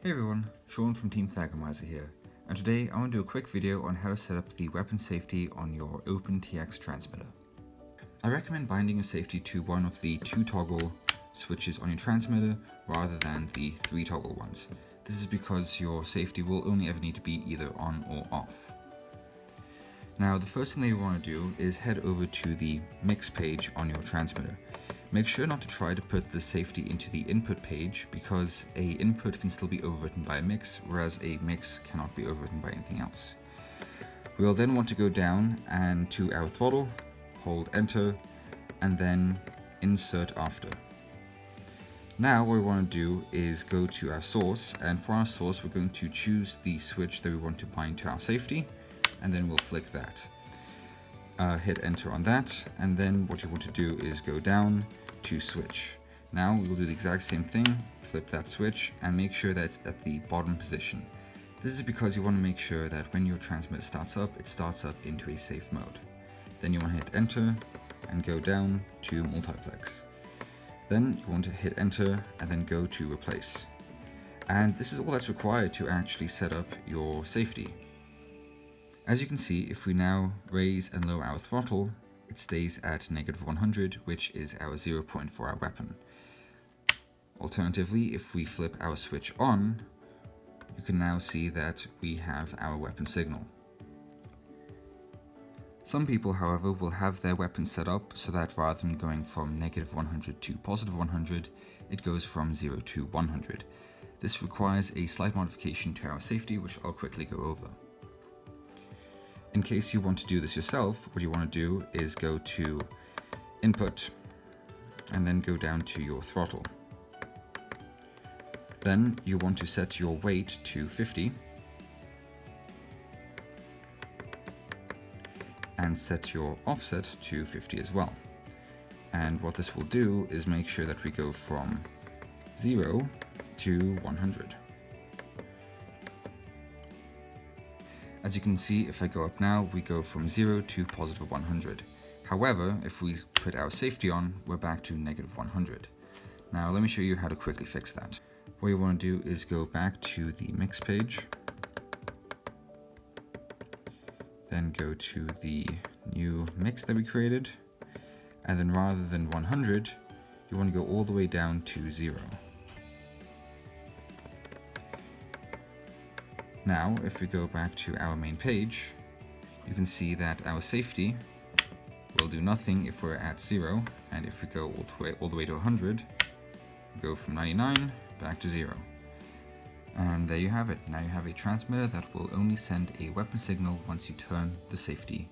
Hey everyone, Sean from Team Thagomizer here, and today I want to do a quick video on how to set up the weapon safety on your OpenTX transmitter. I recommend binding your safety to one of the 2 toggle switches on your transmitter rather than the 3 toggle ones. This is because your safety will only ever need to be either on or off. Now the first thing that you want to do is head over to the mix page on your transmitter. Make sure not to try to put the safety into the input page because a input can still be overwritten by a mix, whereas a mix cannot be overwritten by anything else. We'll then want to go down and to our throttle, hold enter, and then insert after. Now what we want to do is go to our source, and for our source we're going to choose the switch that we want to bind to our safety, and then we'll flick that. Hit enter on that, and then what you want to do is go down to switch. Now we will do the exact same thing, flip that switch and make sure that it's at the bottom position. This is because you want to make sure that when your transmitter starts up, it starts up into a safe mode. Then you want to hit enter and go down to multiplex. Then you want to hit enter and then go to replace. And this is all that's required to actually set up your safety. As you can see, if we now raise and lower our throttle, it stays at -100, which is our 0 point for our weapon. Alternatively, if we flip our switch on, you can now see that we have our weapon signal. Some people, however, will have their weapon set up so that rather than going from -100 to +100, it goes from 0 to 100. This requires a slight modification to our safety, which I'll quickly go over. In case you want to do this yourself, what you want to do is go to input and then go down to your throttle. Then you want to set your weight to 50 and set your offset to 50 as well. And what this will do is make sure that we go from 0 to 100. As you can see, if I go up now, we go from 0 to +100. However, if we put our safety on, we're back to -100. Now let me show you how to quickly fix that. What you want to do is go back to the mix page, then go to the new mix that we created, and then rather than 100, you want to go all the way down to 0. Now, if we go back to our main page, you can see that our safety will do nothing if we're at 0, and if we go all the way to 100, we go from 99 back to 0. And there you have it. Now you have a transmitter that will only send a weapon signal once you turn the safety